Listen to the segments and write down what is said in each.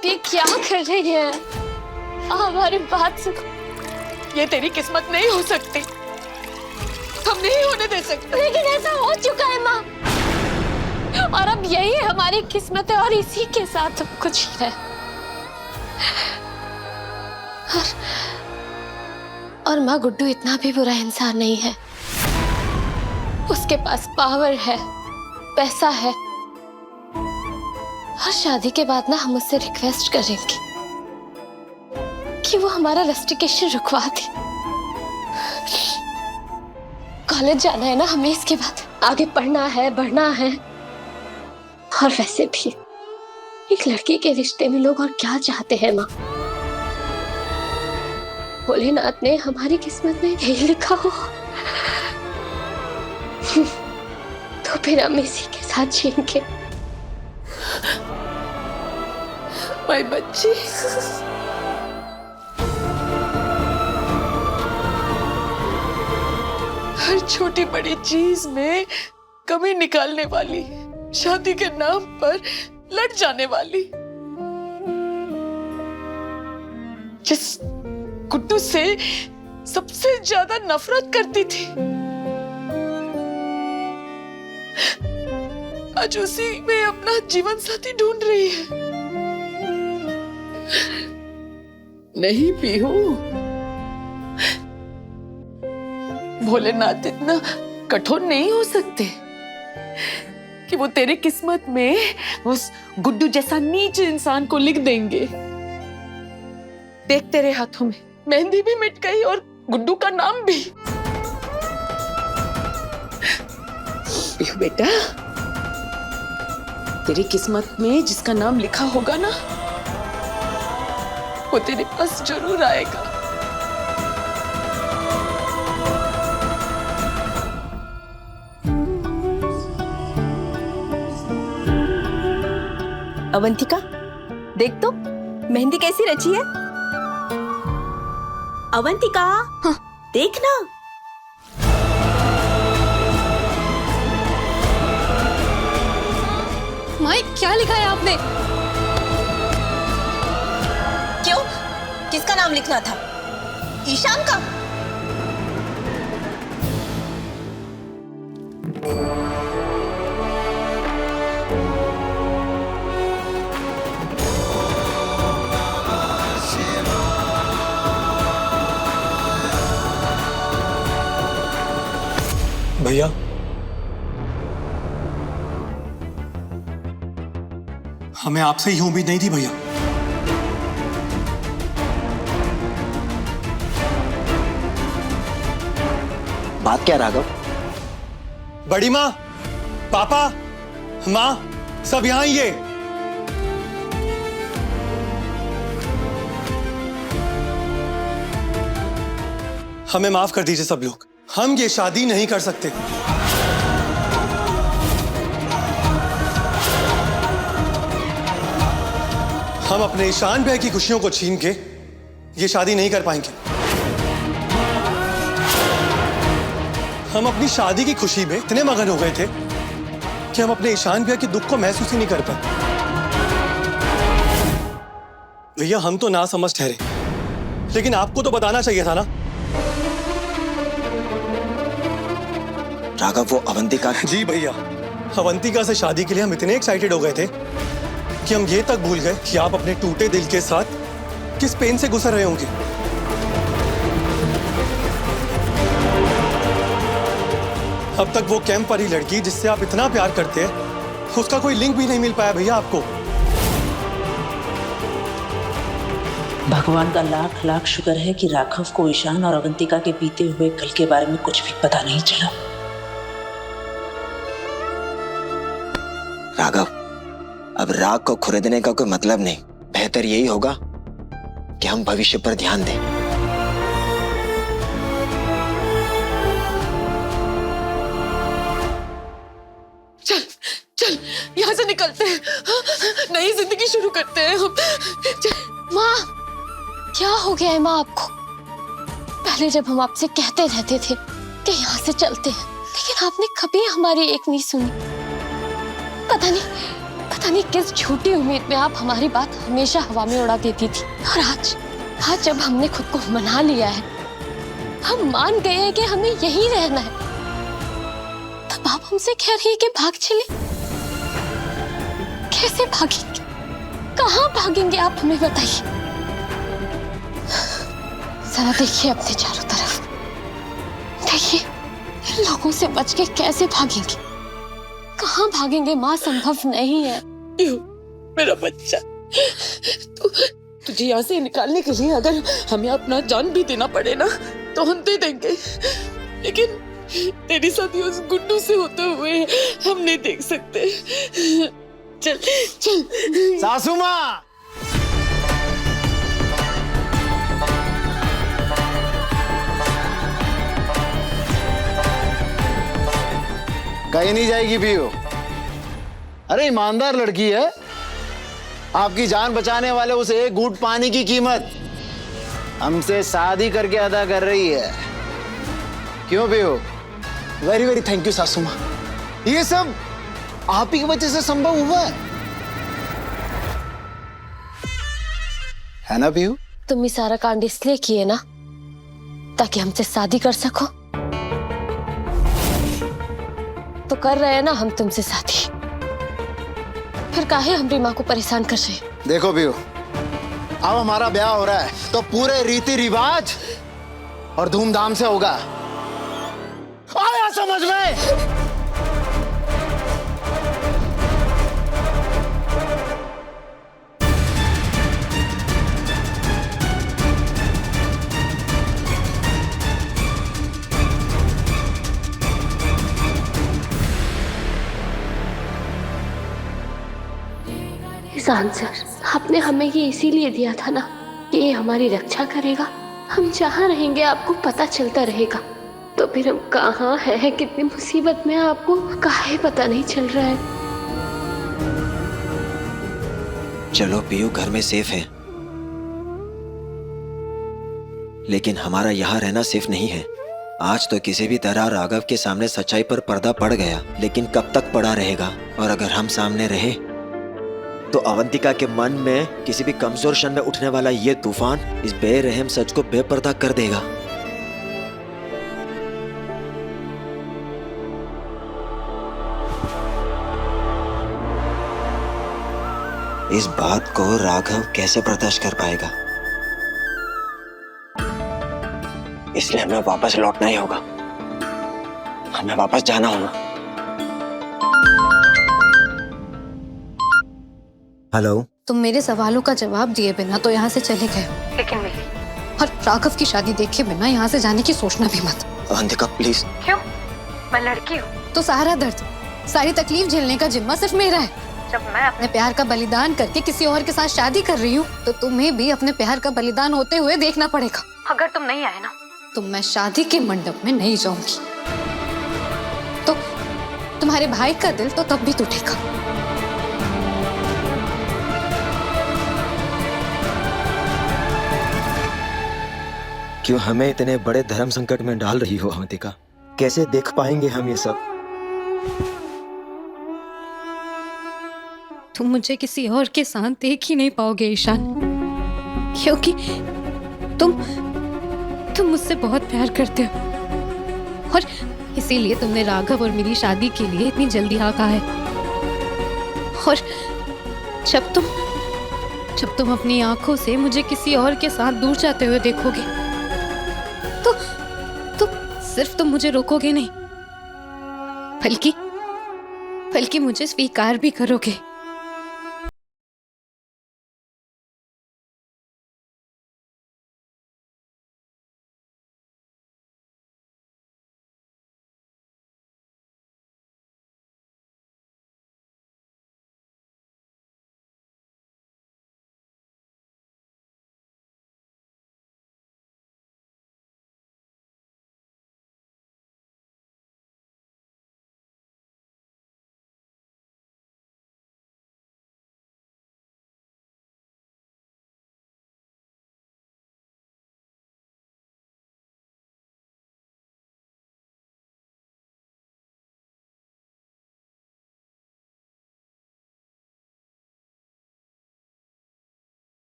आप ये क्या कर रही हैं? हमारी बात सुनो। ये तेरी किस्मत नहीं हो सकती, हम नहीं होने दे सकते। लेकिन ऐसा हो चुका है माँ, और अब यही हमारी किस्मत है और इसी के साथ सब कुछ है। और माँ, गुड्डू इतना भी बुरा इंसान नहीं है। उसके पास पावर है, पैसा है। और शादी के बाद ना हम उससे रिक्वेस्ट करेंगे कि वो हमारा रस्टिकेशन रुकवा दे। कॉलेज जाना है ना हमें, इसके बाद आगे पढ़ना है, बढ़ना है। और वैसे भी एक लड़की के रिश्ते में लोग और क्या चाहते हैं माँ? भोलेनाथ ने हमारी किस्मत में यही लिखा हो तो फिर हम इसी के साथ जिएंगे। माय बच्ची, हर छोटी बड़ी चीज में कमी निकालने वाली, शादी के नाम पर लड़ जाने वाली, जिस गुड्डू से सबसे ज्यादा नफरत करती थी, आज उसी में अपना जीवन साथी ढूंढ रही है। नहीं पीहू, भोलेनाथ इतना कठोर नहीं हो सकते कि वो तेरे किस्मत में उस गुड्डू जैसा नीच इंसान को लिख देंगे। देख, तेरे हाथों में मेहंदी भी मिट गई और गुड्डू का नाम भी। पीहू बेटा, तेरी किस्मत में जिसका नाम लिखा होगा ना, वो तेरे पास जरूर आएगा। अवंतिका, देख तो मेहंदी कैसी रची है। अवंतिका, हाँ, देख ना। माई, क्या लिखा है आपने? क्यों? किसका नाम लिखना था? ईशान का? भैया, हमें आपसे ही उम्मीद नहीं थी भैया। बात क्या राघव? बड़ी माँ, पापा, माँ, सब यहाँ ही है। हमें माफ कर दीजिए सब लोग, हम ये शादी नहीं कर सकते। हम अपने ईशान भाई की खुशियों को छीन के ये शादी नहीं कर पाएंगे। हम अपनी शादी की खुशी में इतने मगन हो गए थे कि हम अपने ईशान भैया के दुख को महसूस ही नहीं कर पाए। भैया, हम तो ना समझ ठहरे, लेकिन आपको तो बताना चाहिए था ना। राघव, वो अवंतिका। जी भैया, अवंतिका से शादी के लिए हम इतने एक्साइटेड हो गए थे कि हम ये तक भूल गए कि आप अपने टूटे दिल के साथ किस पेन से गुजर रहे होंगे। अब तक वो कैंप वाली लड़की जिससे आप इतना प्यार करते हैं, उसका कोई लिंक भी नहीं मिल पाया भैया आपको। भगवान का लाख लाख शुक्र है कि राघव को ईशान और अवंतिका के बीते हुए कल के बारे में कुछ भी पता नहीं चला। राघव, अब राग को खरीदने का कोई मतलब नहीं। बेहतर यही होगा कि हम भविष्य पर ध्यान दें। चल चल, यहाँ से निकलते हैं, नई जिंदगी शुरू करते हैं हम। माँ, क्या हो गया है माँ आपको? पहले जब हम आपसे कहते रहते थे कि यहाँ से चलते हैं, लेकिन आपने कभी हमारी एक नहीं सुनी। पता पता नहीं किस झूठी उम्मीद में आप हमारी बात हमेशा हवा में उड़ा देती थी। और आज जब हमने खुद को मना लिया है, हम मान गए हैं कि हमें यहीं रहना है, तब आप हमसे कह रही है कि भाग चले। कैसे भागेंगे? कहाँ भागेंगे आप हमें बताइए। जरा देखिए अपने चारों तरफ, देखिए इन लोगों से बच के कैसे भागेंगे। कहाँ भागेंगे माँ, संभव नहीं है। मेरा बच्चा, तुझे यहाँ से निकालने के लिए अगर हमें अपना जान भी देना पड़े ना तो हम दे देंगे, लेकिन तेरी शादी उस गुड्डू से होते हुए हम नहीं देख सकते। चल चल। सासू माँ, कहीं नहीं जाएगी पीयू। अरे ईमानदार लड़की है, आपकी जान बचाने वाले उस एक घूंट पानी की कीमत हमसे शादी करके अदा कर रही है। क्यों Piyu? Very very thank you सासू माँ, ये सब आप ही की वजह से संभव हुआ है ना पीयू? तुम ये सारा कांड इसलिए किए ना ताकि हमसे शादी कर सको, तो कर रहे हैं ना हम तुमसे शादी, फिर काहे हमारी माँ को परेशान कर रहे? देखो पीयू, अब हमारा ब्याह हो रहा है तो पूरे रीति रिवाज और धूमधाम से होगा। आया समझ में? ईशान सर, आपने हमें ये इसीलिए दिया था ना कि ये हमारी रक्षा करेगा। हम जहाँ रहेंगे आपको पता चलता रहेगा, तो फिर हम कहाँ हैं, कितनी मुसीबत में, आपको काहे पता नहीं चल रहा है। चलो पीयू घर में सेफ है, लेकिन हमारा यहाँ रहना सेफ नहीं है। आज तो किसी भी तरह राघव के सामने सच्चाई पर पर्दा पड़ गया, लेकिन कब तक पड़ा रहेगा? और अगर हम सामने रहे तो अवंतिका के मन में किसी भी कमजोर क्षण में उठने वाला ये तूफान इस बेरहम सच को बेपर्दा कर देगा। इस बात को राघव कैसे बर्दाश्त कर पाएगा? इसलिए हमें वापस लौटना ही होगा, हमें वापस जाना होगा। हेलो, तुम मेरे सवालों का जवाब दिए बिना तो यहाँ से चले गए, लेकिन मेरी और राघव की शादी देखे बिना यहाँ से जाने की सोचना भी मत। अवंतिका प्लीज। क्यों? मैं लड़की हूँ तो सारा दर्द, सारी तकलीफ झेलने का जिम्मा सिर्फ मेरा है। जब मैं अपने प्यार का बलिदान करके किसी और के साथ शादी कर रही हूँ तो तुम्हें भी अपने प्यार का बलिदान होते हुए देखना पड़ेगा। अगर तुम नहीं आए ना तो मैं शादी के मंडप में नहीं जाऊंगी, तो तुम्हारे भाई का दिल तो तब भी टूटेगा। क्यों हमें इतने बड़े धर्म संकट में डाल रही हो अवंतिका? कैसे देख पाएंगे हम ये सब? तुम मुझे किसी और के साथ देख ही नहीं पाओगे ईशान, क्योंकि तुम मुझसे बहुत प्यार करते हो और इसीलिए तुमने राघव और मेरी शादी के लिए इतनी जल्दी हाँ कहा है। और जब तुम अपनी आंखों से मुझे किसी और के साथ दूर जाते हुए देखोगे तो सिर्फ तुम मुझे रोकोगे नहीं, बल्कि मुझे स्वीकार भी करोगे।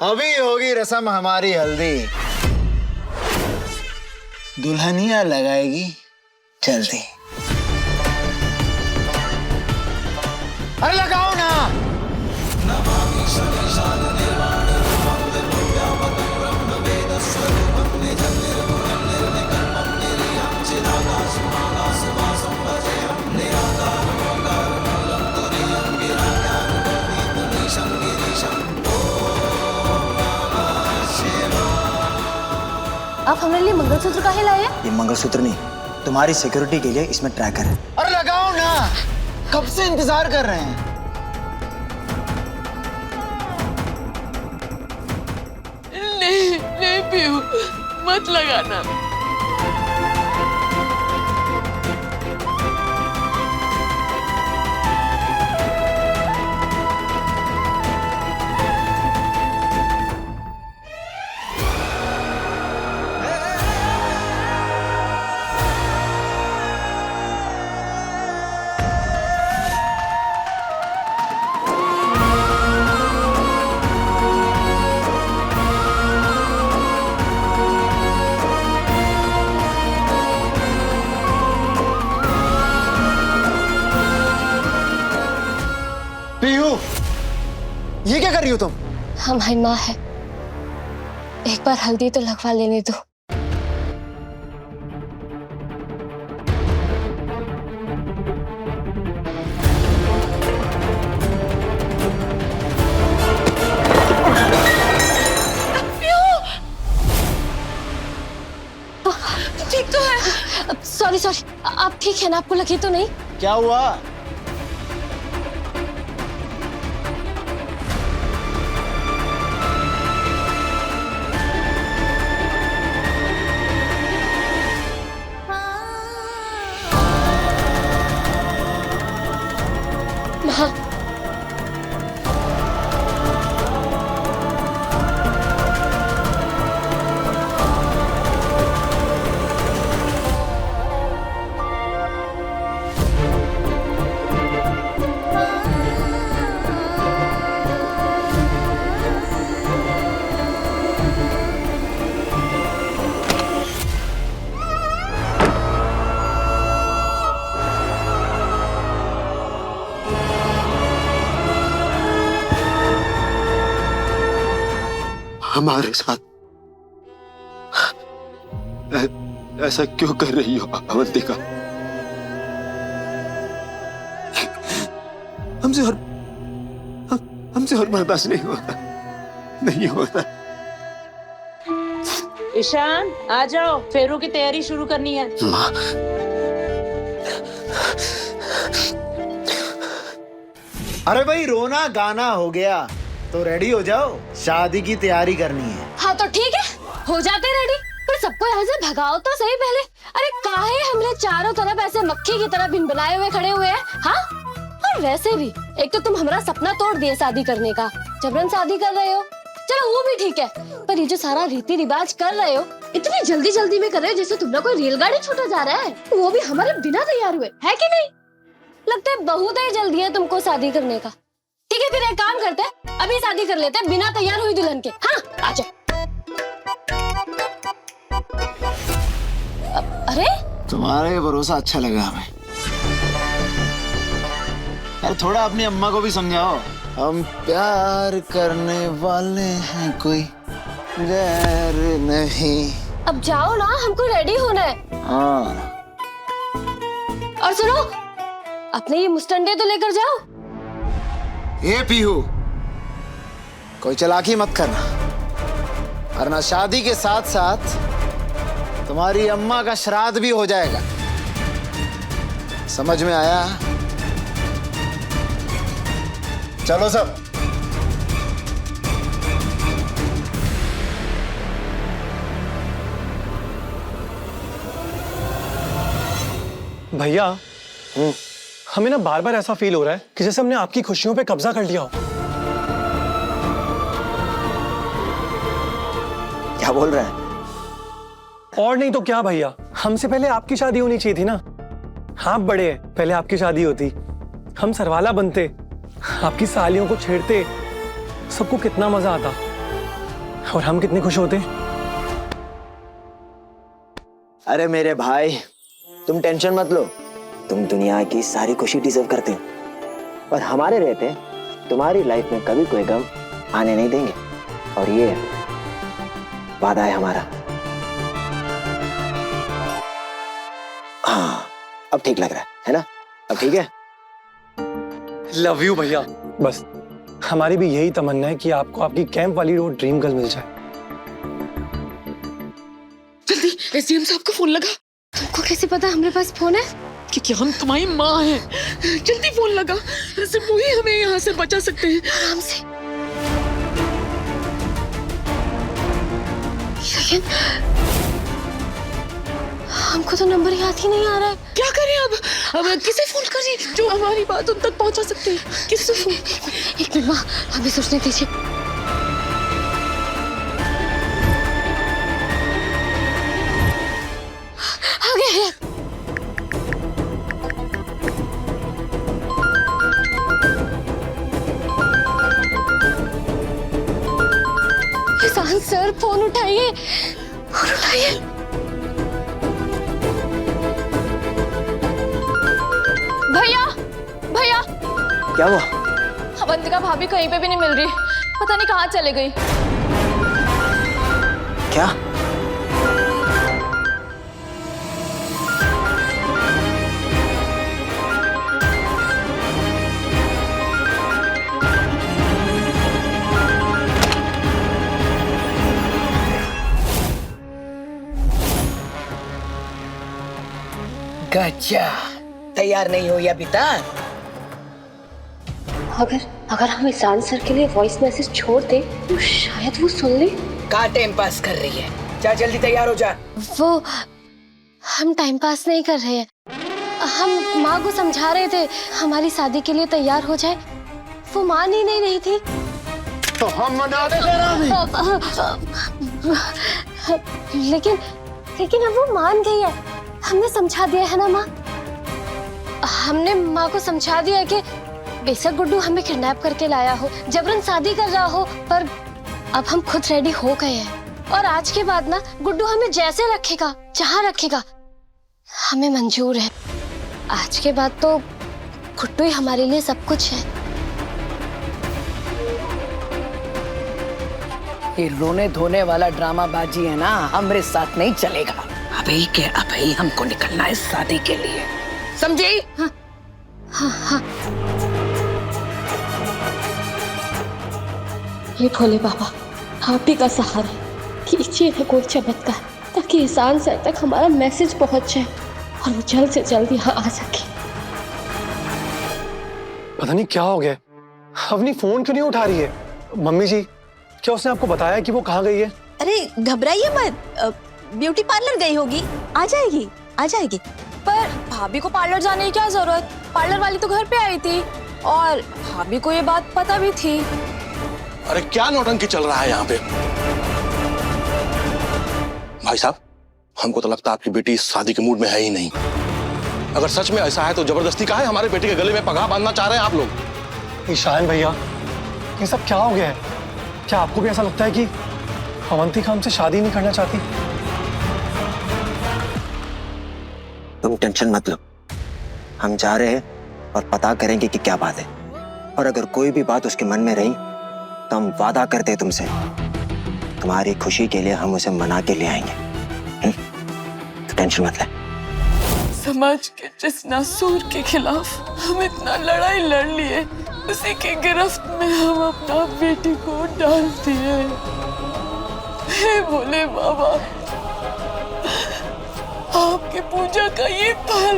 अभी होगी रस्म हमारी हल्दी, दुल्हनिया लगाएगी जल्दी। अरे लगाओ ना। आप हमारे लिए मंगलसूत्र काहे लाए हैं? ये मंगलसूत्र नहीं, तुम्हारी सिक्योरिटी के लिए इसमें ट्रैकर है। अरे लगाओ ना, कब से इंतजार कर रहे हैं। नहीं नहीं पीहू, मत लगाना। ये क्या कर रही हो तुम? हमारी माँ है, एक बार हल्दी तो लगवा लेने दो। ठीक तो है? सॉरी सॉरी, आप ठीक है ना? आपको लगी तो नहीं? क्या हुआ? हाँ। हमारे साथ ऐसा क्यों कर रही हो अवंतिका? हमसे और बर्दाश्त नहीं होता, नहीं होता। ईशान आ जाओ, फेरू की तैयारी शुरू करनी है। माँ, अरे भाई रोना गाना हो गया तो रेडी हो जाओ, शादी की तैयारी करनी है। हाँ तो ठीक है, हो जाते रेडी, पर सबको यहाँ से भगाओ तो सही पहले। अरे काहे हमने चारों तरफ ऐसे मक्खी की तरह बिन बनाए हुए खड़े हुए हैं? हाँ, और वैसे भी एक तो तुम हमारा सपना तोड़ दिए शादी करने का, जबरन शादी कर रहे हो। चलो वो भी ठीक है, पर ये जो सारा रीति रिवाज कर रहे हो, इतनी जल्दी जल्दी में कर रहे हो जैसे तुम ना कोई रेलगाड़ी छूटा जा रहा है, वो भी हमारे बिना तैयार हुए, है कि नहीं? लगता है बहुत ही जल्दी है तुमको शादी करने का। ठीक है, फिर एक काम करते हैं, अभी शादी कर लेते हैं बिना तैयार हुई दुल्हन के। हाँ आजा। अरे तुम्हारा ये भरोसा अच्छा लगा हमें। यार थोड़ा अपनी अम्मा को भी समझाओ, हम प्यार करने वाले हैं, कोई गैर नहीं। अब जाओ ना, हमको रेडी होना है। हाँ। और सुनो, अपने ये मुस्टंडे तो लेकर जाओ। ये पीहू, कोई चालाकी मत करना, वरना शादी के साथ साथ तुम्हारी अम्मा का श्राद्ध भी हो जाएगा। समझ में आया? चलो सब। भैया, हमें ना बार बार ऐसा फील हो रहा है कि जैसे हमने आपकी खुशियों पे कब्जा कर लिया हो। क्या बोल रहे हैं? और नहीं तो क्या भैया, हमसे पहले आपकी शादी होनी चाहिए थी ना। आप बड़े हैं, पहले आपकी शादी होती, हम सरवाला बनते, आपकी सालियों को छेड़ते, सबको कितना मजा आता। और हम कितने खुश होते। अरे मेरे भाई, तुम टेंशन मत लो। तुम दुनिया की सारी खुशी डिजर्व करते हो, और हमारे रहते तुम्हारी लाइफ में कभी कोई गम आने नहीं देंगे। और ये वादा है हमारा। हाँ, अब ठीक लग रहा है ना? अब ठीक है। लव यू भैया। बस हमारी भी यही तमन्ना है कि आपको आपकी कैंप वाली वो ड्रीम गर्ल मिल जाए। जल्दी एसडीएम साहब को फोन लगा। तुमको कैसे पता हमारे पास फोन है? क्योंकि हम तुम्हारी माँ हैं। जल्दी फोन लगा, सिर्फ वही हमें यहाँ से बचा सकते हैं। आराम से। लेकिन हमको तो नंबर याद ही नहीं आ रहा है। क्या करें अब किसे फोन करें जो हमारी बात उन तक पहुंचा सकते हैं? किससे फोन? एक मिनट माँ, हमें सोचने दीजिए। आ गया है। ईशान सर, फोन उठाइए, फोन उठाइए। भैया, भैया, क्या हुआ? अवंतिका भाभी कहीं पे भी नहीं मिल रही। पता नहीं कहाँ चले गई। क्या? गच्चा, तैयार नहीं हो या पिता? अगर हम ईशान सर के लिए वॉइस मैसेज छोड़ दें तो शायद वो सुन ले। का टाइम पास कर रही है? जा जल्दी तैयार हो जा। वो हम टाइम पास नहीं कर रहे हैं, हम माँ को समझा रहे थे हमारी शादी के लिए तैयार हो जाए। वो मान ही नहीं रही थी। तो हम मना दे लेकिन अब वो मान गई है। हमने समझा दिया है ना माँ। हमने माँ को समझा दिया है कि बेशक गुड्डू हमें किडनैप करके लाया हो, जबरन शादी कर रहा हो, पर अब हम खुद रेडी हो गए हैं। और आज के बाद ना गुड्डू हमें जैसे रखेगा, जहाँ रखेगा, हमें मंजूर है। आज के बाद तो गुड्डू ही हमारे लिए सब कुछ है। ये रोने धोने वाला ड्रामा बाजी है ना, हमारे साथ नहीं चलेगा। अभी हमको निकलना है शादी के लिए, समझी? हाँ, हाँ, हाँ। ये भोले बाबा, आप ही का सहारा कीजिए है कोई चमत्कार, ताकि ईशान सर तक हमारा मैसेज पहुंच जाए और वो जल्द से जल्द यहाँ आ सके। पता नहीं क्या हो गया, अवनी फोन क्यों नहीं उठा रही है? मम्मी जी, क्या उसने आपको बताया कि वो कहाँ गई है? अरे घबराइए मत, ब्यूटी पार्लर गई होगी, आ जाएगी। पर भाभी को पार्लर जाने की क्या जरूरत? पार्लर वाली तो घर पे आई थी और भाभी को ये बात पता भी थी। अरे क्या नौटंकी चल रहा है यहाँ पे? भाई साहब, हमको तो लगता है आपकी बेटी इस शादी के मूड में है ही नहीं। अगर सच में ऐसा है तो जबरदस्ती का है हमारे बेटे के गले में पगहा बांधना चाह रहे हैं आप लोग। ईशान भैया, ये सब क्या हो गया है? क्या आपको भी ऐसा लगता है कि अवंतिका हमसे शादी नहीं करना चाहती? तुम टेंशन मत लो, हम जा रहे हैं और पता करेंगे कि क्या बात है। और अगर कोई भी बात उसके मन में रही तो हम वादा करते हैं तुमसे, तुम्हारी खुशी के लिए हम उसे मना के ले आएंगे। तो टेंशन मत ले। समाज के जिस नासूर के खिलाफ हम इतना लड़ाई लड़ लिए, उसी की गिरफ्त में हम अपना बेटी को डाल दिए। हे भोले बाबा, आपकी पूजा का ये फल।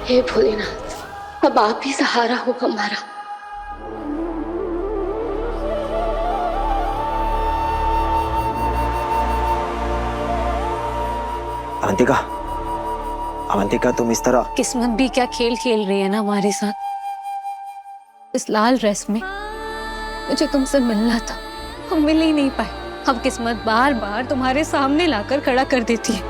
हे भोलेनाथ, अब आप ही सहारा हो हमारा। अवंतिका, तुम इस तरह। किस्मत भी क्या खेल खेल रही है ना हमारे साथ। इस लाल ड्रेस में मुझे तुमसे मिलना था, हम मिल ही नहीं पाए। अब किस्मत बार बार तुम्हारे सामने लाकर खड़ा कर देती है।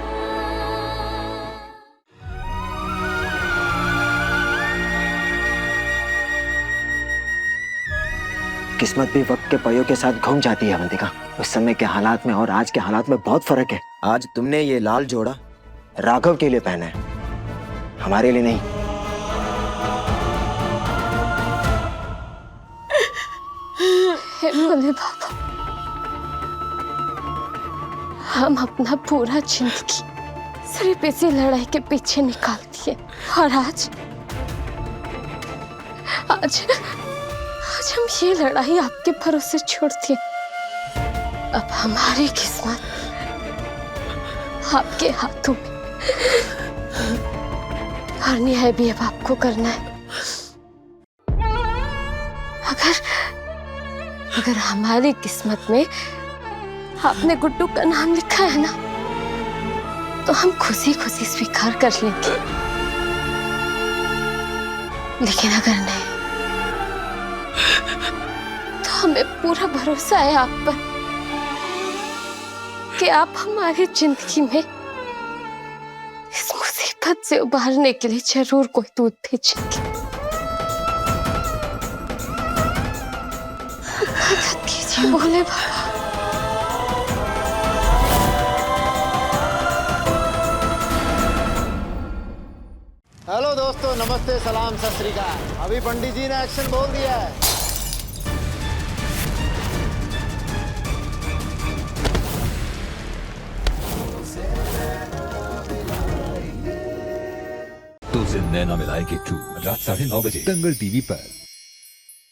किस्मत भी वक्त के पहियों के साथ घूम जाती है अवंतिका। उस समय के हालात में और आज के हालात में बहुत फर्क है। आज तुमने ये लाल जोड़ा राघव के लिए पहना है, हमारे लिए नहीं। हे भोले बाबा, हम अपना पूरा जिंदगी सिर्फ इसी लड़ाई के पीछे निकाल दिए और आज हम ये लड़ाई आपके भरोसे छोड़ दिए। अब हमारी किस्मत आपके हाथों में और न्याय भी अब आपको करना है। अगर हमारी किस्मत में आपने गुड्डू का नाम लिखा है ना, तो हम खुशी खुशी स्वीकार कर लेंगे। लेकिन अगर नहीं, तो हमें पूरा भरोसा है आप पर कि आप हमारी जिंदगी में इस मुसीबत से उबारने के लिए जरूर कोई दूध भेजेंगे। मदद कीजिए भोले बाबा। हेलो दोस्तों, नमस्ते, सलाम, सत श्री अकाल। अभी पंडित जी ने एक्शन बोल दिया है। तो जिंदगी ना मिलाएगी 2 रात 9:30 बजे दंगल टीवी पर।